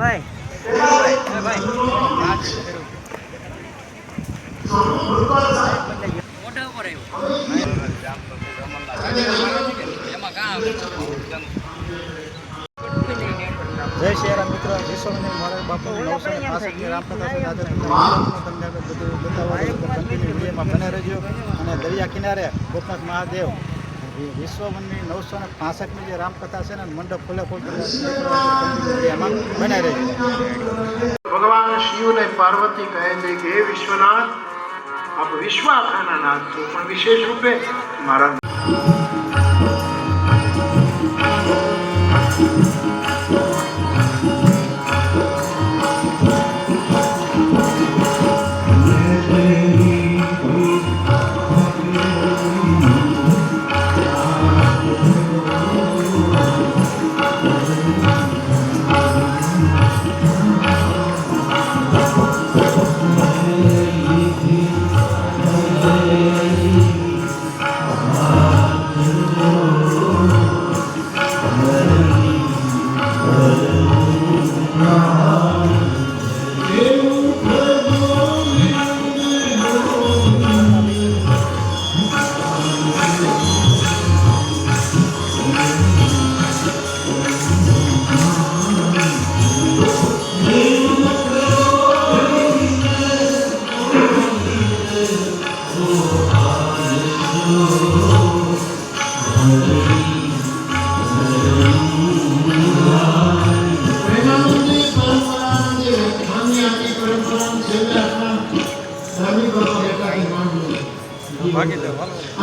ભાઈ ભાઈ મોઢા ઉપર જય શ્રી રામ મિત્રો, વિશ્વની મારા બાપુ 965 રામકથા છે. આજે તમને બધું બતાવવાનું કન્ટિન્યુ વિડીયોમાં બને રહેજો. અને દરિયા કિનારે ગોપનાથ મહાદેવ વિશ્વની 965ની જે રામકથા છે ને મંડપ ખુલ્લે એમાં બને રહેજો. ભગવાન શિવ ને પાર્વતી કહે છે કે હે વિશ્વનાથ, આપ વિશ્વ આખાના નાથ છો, પણ વિશેષ રૂપે મારા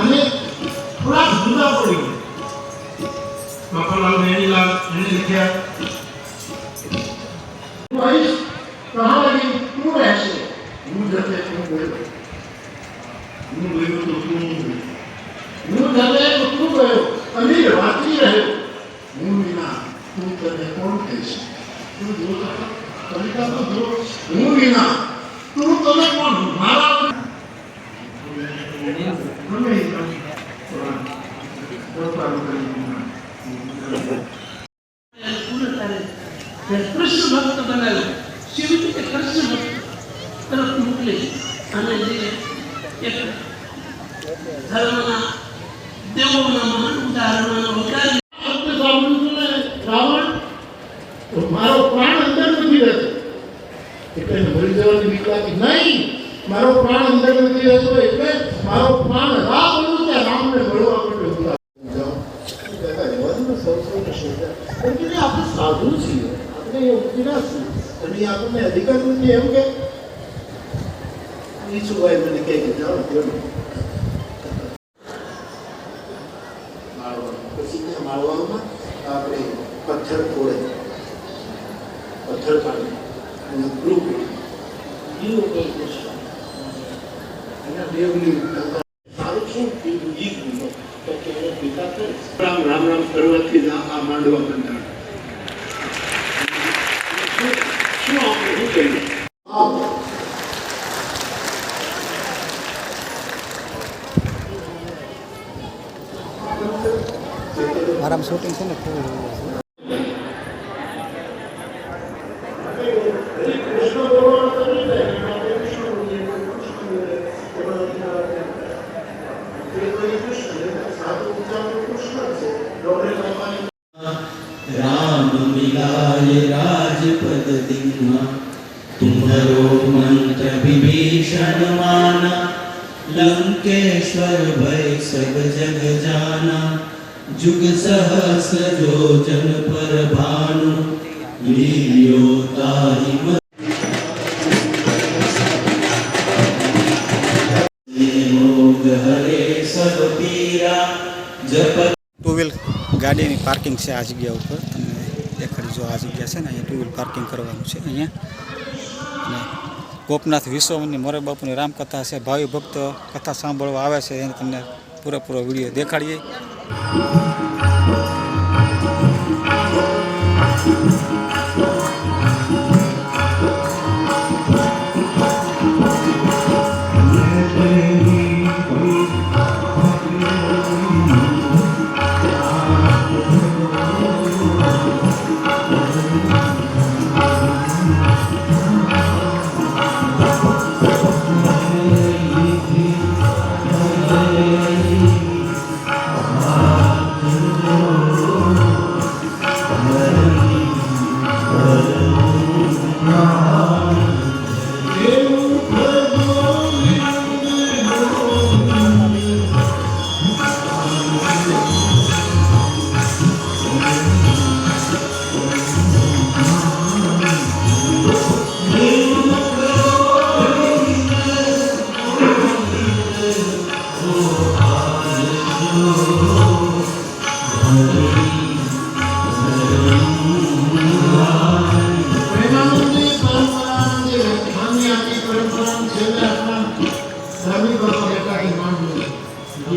અને થોડા જુદા પડી બાપાલાલ મેણીલાલ એને લખ્યા વાઈસ કહા લગી તું રહેશે હું જતે તું ગયો હું ગયો તો તું હું જતે તો તું ગયો અમીર વાંચી રહ્યો હું વિના તું તને કોણ કહેશે તું જો કવિતા તો જો હું વિના તું તને કોણ મારા કૃષ્ણ ભક્ત બનાવ્યો શિવ રીતે કૃષ્ણ ભક્ત તરફ મોકલે અને જે એક ધર્મના દેવોના મહાન ઉદાહરણોનો વકાર રાવણ તો મારો પ્રાણ અંદર નથી રહેતો એટલે મરી જવાની બીક લાગી નહીં, મારો પ્રાણ અંદર નથી રહેતો એટલે મારો પ્રાણ રાહ બોલું ત્યાં રામને મળવા માટે આપણે સાધુ છીએ, આપણે એ ઉકેલા છીએ અને આપણને અધિકાર નથી એમ કે ઈસુભાઈ મને કહે કે જાઓ પછી ત્યાં માળવામાં આપણે પથ્થર તોડે, પથ્થર કાઢે અને ગ્રુપ એના દેવની સારું શું કીધું ગીત તો કે પિતા રામ રામ રામ કરવાથી આ માંડવા બંધાણ શું આપણે શું કહીએ આરામ શૂટિંગ છે ને राम मिलाए राजपद दीन्हा तुम्हारो मंत्र विभीषण माना लंकेश्वर भय सब जग जाना जुग सहस्र जो जन पर भानु लील्यो ताहि मोग हरे सब पीरा जप ટુ વ્હીલ ગાડીની પાર્કિંગ છે આ જગ્યા ઉપર. તમને દેખાડી જો આ જગ્યા છે ને અહીંયા ટુ વ્હીલ પાર્કિંગ કરવાનું છે અહીંયા. અને ગોપનાથ વિશ્વની મોરે બાપુની રામકથા છે, ભાવિ ભક્તો કથા સાંભળવા આવે છે એને તમને પૂરેપૂરો વિડીયો દેખાડીએ.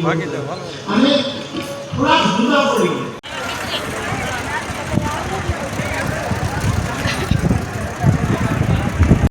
ભાગી જાવ હાલો